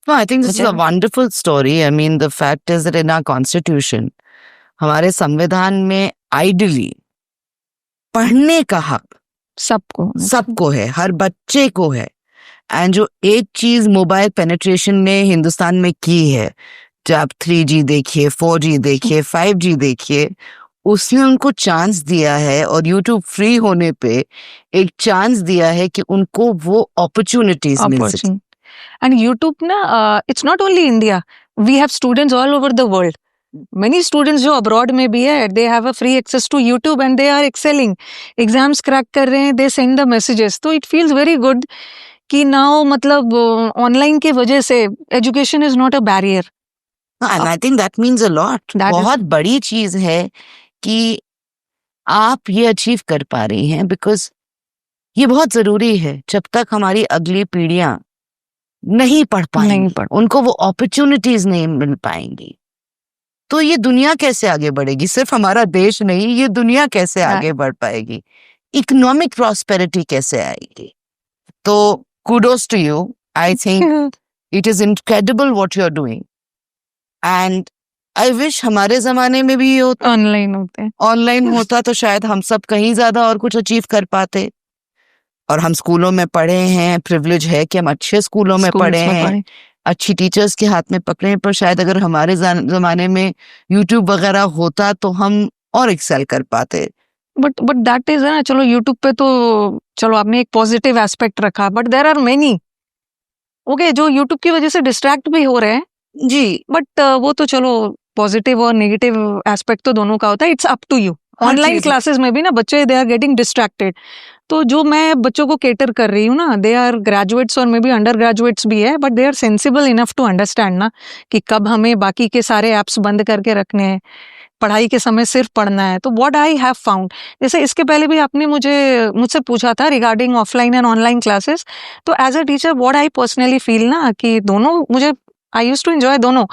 No, I think this is a मुझे wonderful story. I mean, the fact is that in our constitution, हमारे संविधान में आइडियली पढ़ने का हक सबको है, हर बच्चे को है। एंड जो एक चीज मोबाइल पेनिट्रेशन ने हिंदुस्तान में की है, जब आप 3G देखिए, 4G देखिए, 5G देखिए, उसने उनको चांस दिया है, और यूट्यूब फ्री होने पे एक चांस दिया है कि उनको वो अपॉर्चुनिटीज मिल सके। एंड यूट्यूब ना, it's not only India, we have students all over the world. Many students जो अब्रॉड में भी है, they have a free access to YouTube and they are excelling, exams crack कर रहे हैं, दे सेंड द मैसेजेस। तो it feels very good कि now मतलब ऑनलाइन के वजह से education is not a barrier. And I think that means a lot. बहुत बड़ी चीज है कि आप ये अचीव कर पा रही हैं, बिकॉज ये बहुत जरूरी है। जब तक हमारी अगली पीढ़ियां नहीं पढ़ पाएंगी, उनको वो अपॉर्चुनिटीज नहीं मिल पाएंगी, तो ये दुनिया कैसे आगे बढ़ेगी? सिर्फ हमारा देश नहीं, ये दुनिया कैसे आगे बढ़ पाएगी? इकोनॉमिक प्रॉस्पेरिटी कैसे आएगी? तो kudos to you. I think it is incredible what you're doing. And I wish हमारे जमाने में भी ये ऑनलाइन होता तो शायद हम सब कहीं ज्यादा और कुछ अचीव कर पाते। और हम स्कूलों में पढ़े हैं, प्रिविलेज है कि हम अच्छे स्कूलों में पढ़े हैं, अच्छी टीचर्स के हाथ में पकड़े हैं, पर शायद अगर हमारे जमाने में यूट्यूब वगैरह होता तो हम और एक्सेल कर पाते। बट दैट इज ना, चलो यूट्यूब पे तो चलो आपने एक पॉजिटिव एस्पेक्ट रखा, but there are many okay जो यूट्यूब की वजह से डिस्ट्रैक्ट भी हो रहे हैं जी। बट वो तो चलो पॉजिटिव और नेगेटिव एस्पेक्ट तो दोनों का होता है, it's up to you. Online classes में भी ना बच्चे दे आर गेटिंग डिस्ट्रैक्टेड। तो जो मैं बच्चों को केटर कर रही हूँ ना, दे आर ग्रेजुएट्स और मे बी अंडर ग्रेजुएट्स भी है, but they are sensible enough to understand ना कि कब हमें बाकी के सारे ऐप्स बंद करके रखने हैं, पढ़ाई के समय सिर्फ पढ़ना है। तो व्हाट आई हैव फाउंड, जैसे इसके पहले भी आपने मुझसे पूछा था regarding offline and online classes, तो as a teacher what I personally feel ना कि दोनों मुझे, आई यूज्ड टू एंजॉय दोनों,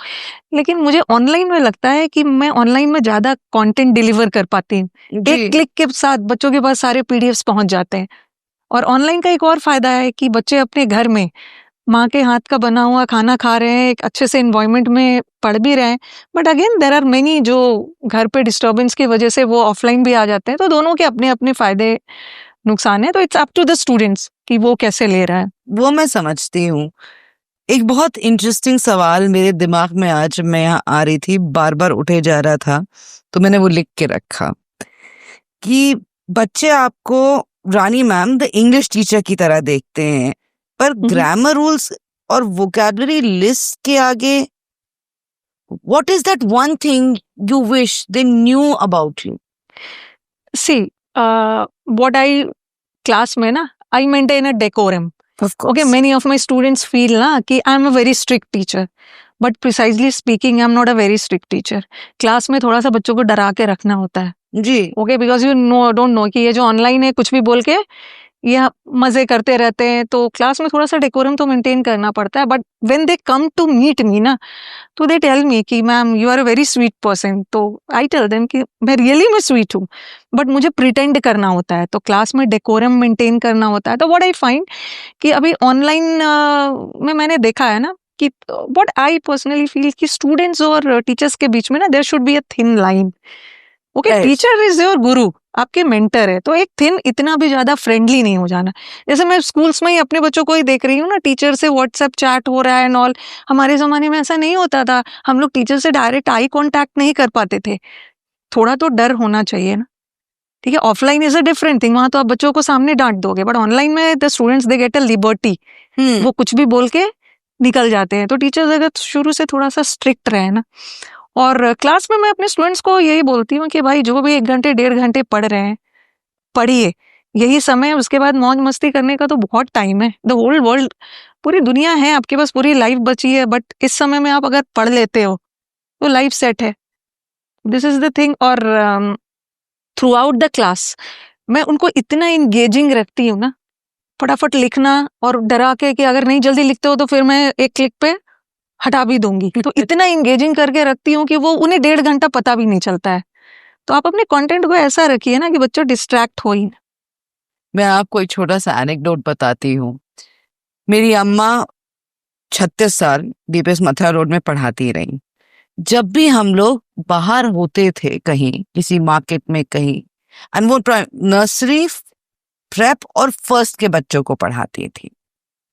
लेकिन मुझे ऑनलाइन में लगता है कि मैं ऑनलाइन में ज्यादा कंटेंट डिलीवर कर पाती हूँ। एक क्लिक के साथ बच्चों के पास सारे पीडीएफ्स पहुंच जाते हैं। और ऑनलाइन का एक और फायदा है कि बच्चे अपने घर में माँ के हाथ का बना हुआ खाना खा रहे हैं, एक अच्छे से एनवायरनमेंट में पढ़ भी रहे हैं। But again there are many जो घर पे डिस्टर्बेंस की वजह से वो ऑफलाइन भी आ जाते हैं। तो दोनों के अपने अपने फायदे नुकसान है। तो it's up to the students कि वो कैसे ले रहा है। वो मैं समझती हूँ। एक बहुत इंटरेस्टिंग सवाल मेरे दिमाग में आज मैं यहाँ आ रही थी, बार बार उठे जा रहा था, तो मैंने वो लिख के रखा कि बच्चे आपको Rani ma'am the English teacher की तरह देखते हैं, पर ग्रामर रूल्स और वोकैबुलरी लिस्ट के आगे what is that one thing you wish they knew about you? See what I class में ना I maintain a decorum. Of course. Okay, many of my students feel ना कि I am a very strict teacher, but precisely speaking I am not a very strict teacher. Class में थोड़ा सा बच्चों को डरा के रखना होता है. जी. Okay, because you don't know कि ये जो ऑनलाइन है कुछ भी बोल के ये मजे करते रहते हैं, तो क्लास में थोड़ा सा डेकोरम तो मेंटेन करना पड़ता है. But when they come to meet me ना, तो दे टेल मी कि ma'am you are a very sweet person. तो आई टेल देम कि मैं रियली मैं स्वीट हूँ, बट मुझे प्रिटेंड करना होता है. तो क्लास में डेकोरम मेंटेन करना होता है. तो व्हाट आई फाइंड कि अभी ऑनलाइन में मैंने देखा है ना कि व्हाट आई पर्सनली फील कि स्टूडेंट्स और टीचर्स के बीच में ना there should be a thin line. Okay, teacher is your guru, आपके मेंटर है, तो एक थिन इतना भी ज्यादा फ्रेंडली नहीं हो जाना. जैसे मैं स्कूल्स में ही अपने बच्चों को ही देख रही हूँ ना, टीचर से व्हाट्सएप चैट हो रहा है एंड ऑल. हमारे जमाने में ऐसा नहीं होता था, हम लोग टीचर से डायरेक्ट आई कांटेक्ट नहीं कर पाते थे. थोड़ा तो डर होना चाहिए ना. ठीक है, offline is a different thing, वहां तो आप बच्चों को सामने डांट दोगे, बट ऑनलाइन में the students they get a liberty. वो कुछ भी बोल के निकल जाते हैं. तो टीचर्स अगर शुरू से थोड़ा सा स्ट्रिक्ट रहे ना, और क्लास में मैं अपने स्टूडेंट्स को यही बोलती हूँ कि भाई जो भी 1 घंटे 1.5 घंटे पढ़ रहे हैं पढ़िए, यही समय है. उसके बाद मौज मस्ती करने का तो बहुत टाइम है. द होल वर्ल्ड, पूरी दुनिया है आपके पास, पूरी लाइफ बची है, बट इस समय में आप अगर पढ़ लेते हो तो लाइफ सेट है. This is the thing. और थ्रू आउट द क्लास मैं उनको इतना इंगेजिंग रखती हूँ ना, फटाफट लिखना, और डरा के कि अगर नहीं जल्दी लिखते हो तो फिर मैं एक क्लिक पे हटा भी दूंगी. तो इतना इंगेजिंग करके रखती हूँ कि वो उन्हें 1.5 घंटा पता भी नहीं चलता है. तो आप अपने कंटेंट को ऐसा रखिए ना कि बच्चा डिस्ट्रैक्ट हो ही ना. मैं आपको एक छोटा सा एनेक्डोट बताती हूँ. मेरी अम्मा 36 साल डीपीएस मथुरा रोड में पढ़ाती रही. जब भी हम लोग बाहर होते थे कहीं, किसी मार्केट में कहीं, एंड वो नर्सरी, प्रेप और फर्स्ट के बच्चों को पढ़ाती थी,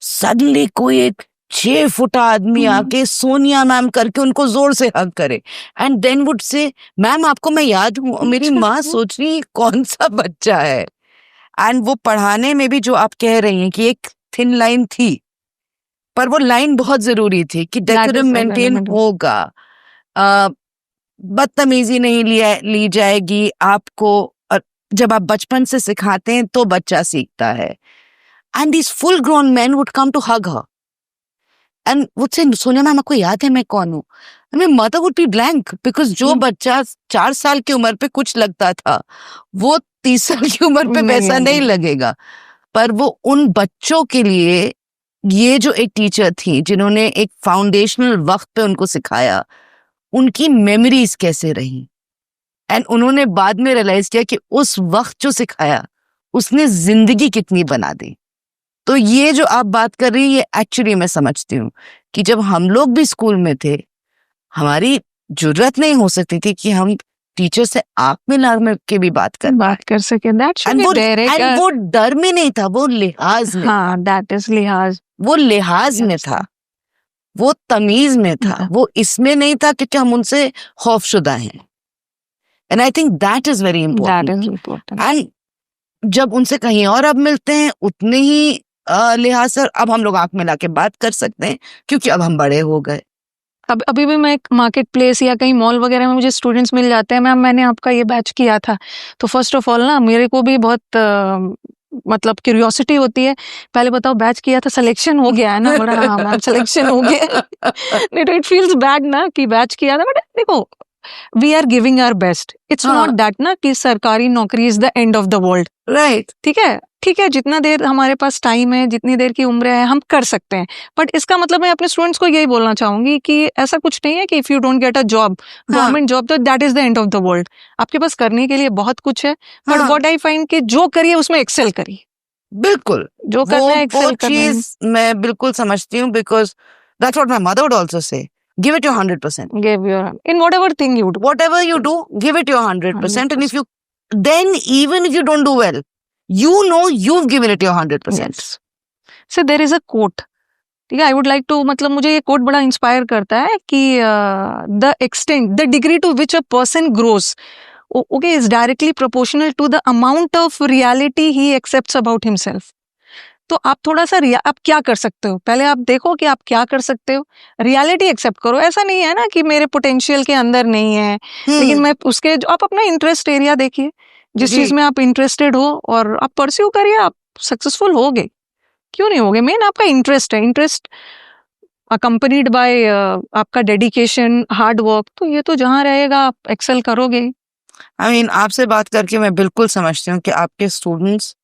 सडनली कोई एक 6 फुटा आदमी आके सोनिया मैम करके उनको जोर से हग करे, and then would say ma'am आपको मैं याद हूँ. और मेरी माँ सोच रही कौन सा बच्चा है. एंड वो पढ़ाने में भी जो आप कह रही हैं कि एक थिन लाइन थी, पर वो लाइन बहुत जरूरी थी कि डेकोरम मेंटेन होगा. बदतमीजी नहीं ली जाएगी आपको. और जब आप बचपन से सिखाते हैं तो बच्चा सीखता है. And this full grown man would come to hug her and would say Sonia ma'am आपको याद है मैं कौन हूँ. I mean, mother would be blank because जो बच्चा 4 साल की उम्र पे कुछ लगता था, वो 30 साल की उम्र पे वैसा नहीं लगेगा. पर वो उन बच्चों के लिए, ये जो एक टीचर थी जिन्होंने एक फाउंडेशनल वक्त पे उनको सिखाया, उनकी मेमोरीज कैसे रही, एंड उन्होंने बाद में रियलाइज किया कि उस वक्त जो सिखाया उसने जिंदगी कितनी बना दी. तो ये जो आप बात कर रही है, ये एक्चुअली मैं समझती हूँ कि जब हम लोग भी स्कूल में थे, हमारी जरूरत नहीं हो सकती थी कि हम टीचर से आंख में लाग के भी बात कर सके. And वो डर में नहीं था, वो लिहाज में. हाँ, that is लिहाज. वो लिहाज में था, वो तमीज में था, वो इसमें नहीं था क्योंकि हम उनसे खौफशुदा हैं. And I think that is very important. And जब उनसे कहीं और अब मिलते हैं, उतने ही लिहाज से अब हम लोग आंख में लाके बात कर सकते हैं क्योंकि अब हम बड़े हो गए. अब अभी भी मैं एक मार्केट प्लेस या कहीं मॉल वगैरह में मुझे स्टूडेंट्स मिल जाते हैं, मैम मैंने आपका ये बैच किया था. तो फर्स्ट ऑफ ऑल ना मेरे को भी बहुत मतलब क्यूरियोसिटी होती है, पहले बताओ बैच किया था, सिलेक्शन हो गया है ना. बड़ा हाँ मैम सिलेक्शन हो गया. नहीं तो इट फील्स बैड ना कि बैच किया था, बट देखो we are giving our best. It's not that ना कि सरकारी नौकरी is the end of the world. Right, ठीक है, जितना देर हमारे पास टाइम है, जितनी देर की उम्र है, हम कर सकते हैं. बट इसका मतलब मैं अपने स्टूडेंट्स को यही बोलना चाहूंगी कि ऐसा कुछ नहीं है कि if you don't get a job, government job, तो that is the end of the world. आपके पास करने के लिए बहुत कुछ है, बट व्हाट आई फाइंड कि जो करिए उसमें एक्सेल करिए. बिल्कुल, जो करना है एक्सेल करना है. चीज मैं बिल्कुल समझती हूँ, because that's what my mother would also say. Give it your 100%. Give your in whatever thing you do. Whatever you do, give it your 100%. And if you, then even if you don't do well, you know you've given it your 100%. Yes. So there is a quote. ठीक है, I would like to, मतलब मुझे ये quote बड़ा inspire करता है कि the extent, the degree to which a person grows, okay, is directly proportional to the amount of reality he accepts about himself. तो आप थोड़ा सा आप क्या कर सकते हो, पहले आप देखो कि आप क्या कर सकते हो, रियलिटी एक्सेप्ट करो। ऐसा नहीं है ना कि मेरे पोटेंशियल के अंदर नहीं है, लेकिन मैं उसके आप अपना इंटरेस्ट एरिया देखिए, जिस चीज में आप इंटरेस्टेड हो और आप परस्यू करिए, आप सक्सेसफुल होगे, क्यों नहीं होगे। मेन आपका इंटरेस्ट है, इंटरेस्ट अकम्पनीड बाय आपका डेडिकेशन, हार्ड वर्क, तो ये तो जहाँ रहेगा आप एक्सेल करोगे। आई मीन आपसे बात करके मैं बिल्कुल समझती हूँ कि आपके स्टूडेंट्स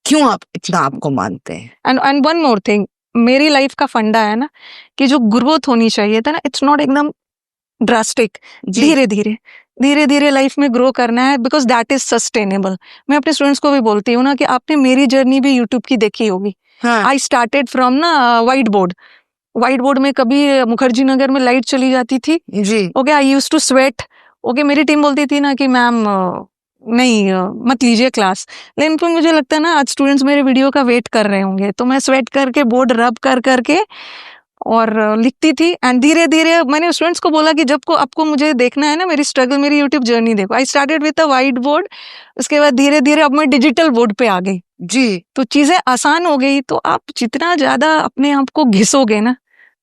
क्यों आप इतना आपको मानते हैं। एंड वन मोर थिंग, मेरी लाइफ का फंडा है ना कि जो ग्रोथ होनी चाहिए था ना, इट्स नॉट एकदम ड्रास्टिक, धीरे धीरे लाइफ में ग्रो करना है, बिकॉज दैट इज सस्टेनेबल। मैं अपने स्टूडेंट्स को भी बोलती हूँ ना कि आपने मेरी जर्नी भी यूट्यूब की देखी होगी। आई स्टार्टेड फ्रॉम ना व्हाइट बोर्ड में कभी मुखर्जी नगर में लाइट चली जाती थी जी। Okay, I used to sweat. Okay, मेरी टीम बोलती थी ना कि मैम नहीं मत लीजिए क्लास, लेकिन फिर मुझे लगता है ना आज स्टूडेंट्स मेरे वीडियो का वेट कर रहे होंगे, तो मैं स्वेट करके बोर्ड रब कर करके और लिखती थी। एंड धीरे धीरे मैंने स्टूडेंट्स को बोला कि जब को आपको मुझे देखना है ना, मेरी स्ट्रगल, मेरी यूट्यूब जर्नी देखो। आई started with a white board, उसके बाद धीरे धीरे अब मैं डिजिटल बोर्ड पे आ गई जी। तो चीजें आसान हो गई। तो आप जितना ज्यादा अपने आप को घिसोगे ना,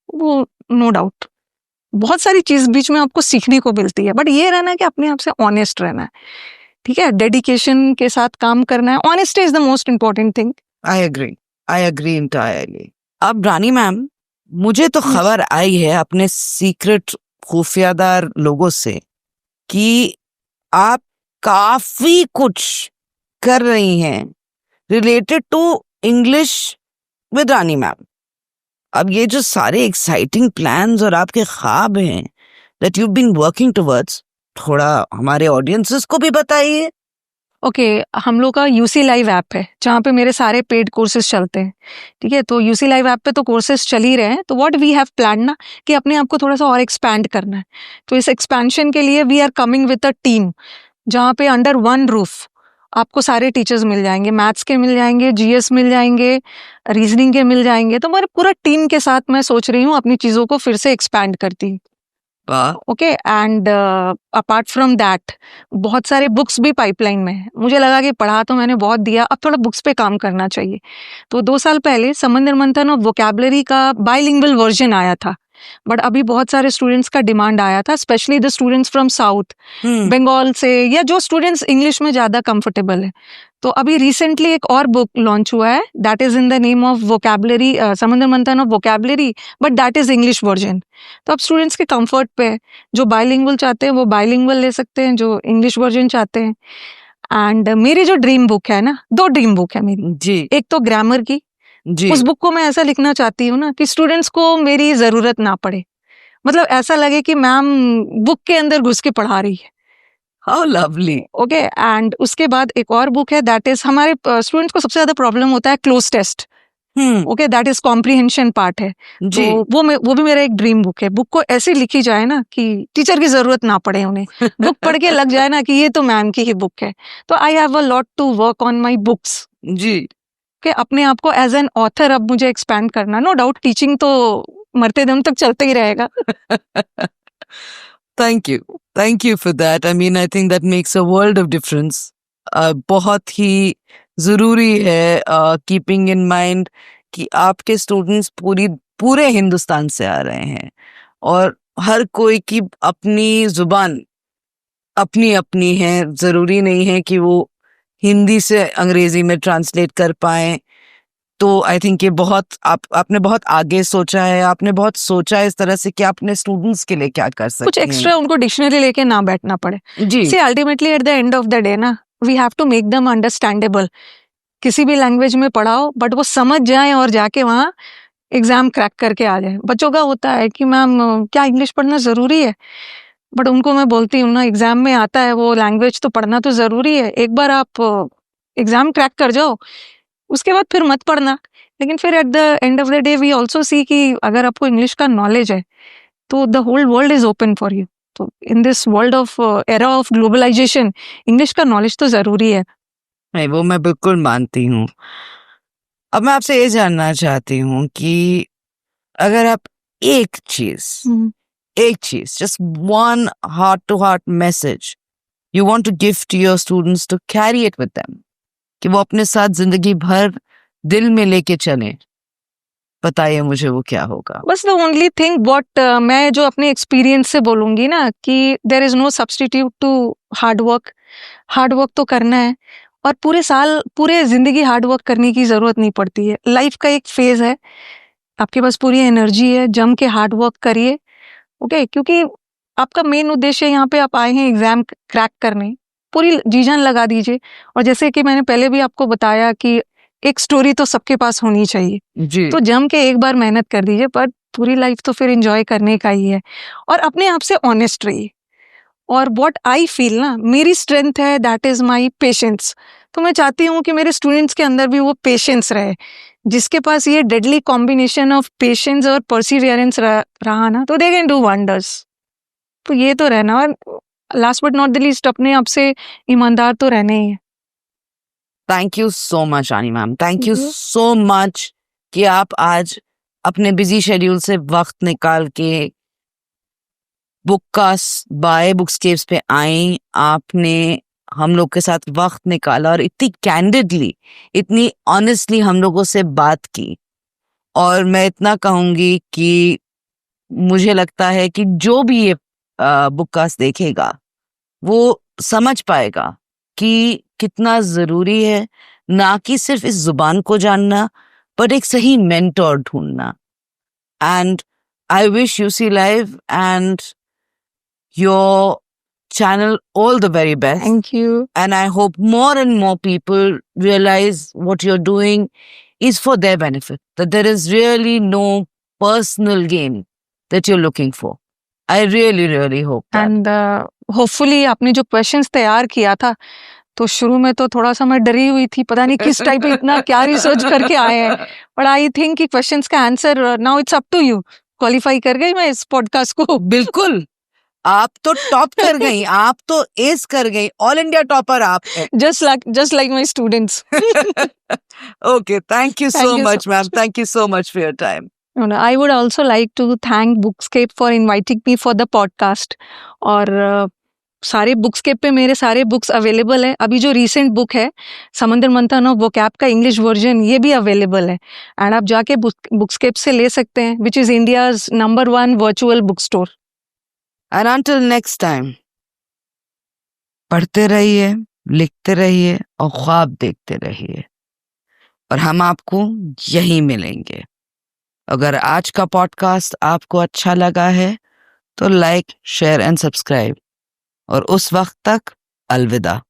वो नो डाउट बहुत सारी चीज बीच में आपको सीखने को मिलती है, बट ये रहना कि अपने आप से ऑनेस्ट रहना है, ठीक है, डेडिकेशन के साथ काम करना है। Honesty is the most important thing. I agree entirely. अब रानी मैम, मुझे तो खबर आई है अपने सीक्रेट खुफियादार लोगों से कि आप काफी कुछ कर रही हैं related to English with Rani ma'am. अब ये जो सारे एक्साइटिंग प्लान्स और आपके ख्वाब हैं that you've been working towards, थोड़ा हमारे ऑडियंसेस को भी बताइए। ओके, हम लोग का यूसी लाइव ऐप है जहाँ पे मेरे सारे पेड कोर्सेज चलते हैं, ठीक है। तो यूसी लाइव ऐप पे तो कोर्सेज चल ही रहे हैं, तो व्हाट वी हैव प्लान ना कि अपने आप को थोड़ा सा और एक्सपैंड करना है। तो इस एक्सपेंशन के लिए we are coming with a team, जहाँ पे अंडर वन रूफ आपको सारे टीचर्स मिल जाएंगे, मैथ्स के मिल जाएंगे, जीएस मिल जाएंगे, रीजनिंग के मिल जाएंगे। तो मेरे पूरा टीम के साथ मैं सोच रही हूँ अपनी चीज़ों को फिर से एक्सपैंड करती हूँ। Okay, and apart from that बहुत सारे बुक्स भी पाइपलाइन में है। मुझे लगा कि पढ़ा तो मैंने बहुत दिया, अब थोड़ा बुक्स पे काम करना चाहिए। तो 2 साल पहले समंदर मंथन और वोकैबुलरी का बाइलिंगुअल वर्जन आया था, बट अभी बहुत सारे स्टूडेंट्स का डिमांड आया था, specially the students from south, Bengal से, या जो स्टूडेंट्स इंग्लिश में ज़्यादा कंफर्टेबल है। तो अभी रिसेंटली एक और बुक लॉन्च हुआ है, that is in the name of vocabulary, समंदर मंथन of vocabulary, but that is English version. तो अब स्टूडेंट्स के कंफर्ट पे है, जो बाइलिंगुअल चाहते हैं वो बाइलिंगुअल ले सकते हैं, जो इंग्लिश वर्जन चाहते हैं। एंड मेरी जो ड्रीम बुक है ना, 2 ड्रीम बुक है मेरी जी। एक तो ग्रामर की जी। उस बुक को मैं ऐसा लिखना चाहती हूँ ना कि स्टूडेंट्स को मेरी जरूरत ना पड़े, मतलब ऐसा लगे कि मैम बुक के अंदर घुस के पढ़ा रही है। How lovely. ओके, एंड उसके बाद एक और बुक है, दैट इज हमारे स्टूडेंट्स को सबसे ज्यादा प्रॉब्लम होता है cloze test. Okay, that is comprehension part है। जी। तो वो भी मेरा एक ड्रीम बुक है। बुक को ऐसे लिखी जाए ना कि टीचर की जरूरत ना पड़े उन्हें, बुक पढ़ के लग जाए ना कि ये तो मैम की ही बुक है। तो I have a lot to work on my books जी। कि अपने आप को एज एन ऑथर अब मुझे एक्सपैंड करना। नो डाउट टीचिंग तो मरते दम तक चलते ही रहेगा। Thank you for that. I mean I think that makes a world of difference. बहुत ही जरूरी है कीपिंग इन माइंड कि आपके स्टूडेंट्स पूरे हिंदुस्तान से आ रहे हैं और हर कोई की अपनी जुबान अपनी अपनी है। जरूरी नहीं है कि वो हिंदी से अंग्रेजी में ट्रांसलेट कर पाए। तो आई थिंक ये बहुत आपने बहुत आगे सोचा है, आपने बहुत सोचा है इस तरह से कि आपने स्टूडेंट्स के लिए क्या कर सकते हैं। कुछ एक्स्ट्रा उनको डिक्शनरी लेके ना बैठना पड़े। जी। See ultimately at the end of the day ना we have to make them understandable. किसी भी लैंग्वेज में पढ़ाओ बट वो समझ जाए और जाके वहाँ एग्जाम क्रैक करके आ जाए। बच्चों का होता है कि मैम क्या इंग्लिश पढ़ना जरूरी है, बट उनको मैं बोलती हूँ ना एग्जाम में आता है वो लैंग्वेज तो पढ़ना तो जरूरी है। एक बार आप एग्जाम क्रैक कर जाओ उसके बाद फिर मत पढ़ना। लेकिन फिर at the end of the day we also see कि अगर आपको इंग्लिश का नॉलेज है तो the whole world is open for you. तो in this world of era of globalisation English का नॉलेज तो जरूरी है। नहीं, वो मैं बिल्कुल मानती हूँ। अब मैं आपसे ये जानना चाहती हूँ कि अगर आप एक चीज just one heart to heart message you want to give to your students to carry it with them, कि वो अपने साथ जिंदगी भर दिल में लेके चलें, बताइए मुझे वो क्या होगा? बस द ओनली थिंग व्हाट मैं जो अपने एक्सपीरियंस से बोलूंगी ना कि there is no substitute to hard work तो करना है। और पूरे जिंदगी हार्ड वर्क करने की जरूरत नहीं पड़ती है। लाइफ का एक फेज है, आपके पास पूरी एनर्जी है, जम के हार्ड वर्क करिए। ओके, क्योंकि आपका मेन उद्देश्य यहाँ पे आप आए हैं एग्जाम क्रैक करने, पूरी जी जान लगा दीजिए। और जैसे कि मैंने पहले भी आपको बताया कि एक स्टोरी तो सबके पास होनी चाहिए, जी, तो जम के एक बार मेहनत कर दीजिए, पर पूरी लाइफ तो फिर एंजॉय करने का ही है। और अपने आप से ऑनेस्ट रहिए। और व्हाट आई फील ना, मेरी स्ट्रेंथ है, दैट इज माई पेशेंस। तो मैं चाहती हूँ कि मेरे स्टूडेंट्स के अंदर भी वो पेशेंस रहे। जिसके पास ये डेडली कॉम्बिनेशन ऑफ पेशेंस और परसिवियरेंस रहा ना, तो दे कैन डू वंडर्स। तो ये तो रहना। और last but not the least, अपने आप से ईमानदार तो रहने ही है। Thank you so much Rani ma'am, thank you जी। सो मच कि आप आज अपने बिजी शेड्यूल से वक्त निकाल के बुककास्ट बाय बुक्सकेप्स पे आई। आपने हम लोग के साथ वक्त निकाला और इतनी कैंडिडली, इतनी ऑनेस्टली हम लोगों से बात की। और मैं इतना कहूंगी कि मुझे लगता है कि जो भी ये बुककास्ट देखेगा वो समझ पाएगा कि कितना जरूरी है ना कि सिर्फ इस जुबान को जानना, पर एक सही मेंटोर ढूंढना। And I wish UC live and your channel all the very best. Thank you. And I hope more and more people realize what you're doing is for their benefit, that there is really no personal gain that you're looking for. I really, really hope that. And hopefully आपने जो questions तैयार किया था, तो शुरू में तो थोड़ा सा मैं डरी हुई थी, पता नहीं किस टाइप इतना क्या रिसर्च करके आए हैं। बट आई थिंक कि क्वेश्चंस का answer now it's up to you. Qualify कर गई मैं इस पॉडकास्ट को। बिल्कुल, आप तो टॉप कर गई, आप तो एस कर गई, ऑल इंडिया टॉपर आप हैं। just like my students. Okay, thank you so Thank you so much, ma'am. Thank you so much for your time. I would also like to thank Bookscape for inviting me for the podcast. और सारे बुक्सकेप पे मेरे सारे books available है। अभी जो recent book है समंदर मंथन ऑफ वोकैब का इंग्लिश वर्जन, ये भी अवेलेबल है। एंड आप जाके बुक्सकेप से ले सकते हैं, which is India's number 1 virtual book store. And until next time, पढ़ते रहिए, लिखते रहिए और ख्वाब देखते रहिए, और हम आपको यहीं मिलेंगे। अगर आज का पॉडकास्ट आपको अच्छा लगा है तो लाइक, शेयर एंड सब्सक्राइब, और उस वक्त तक अलविदा।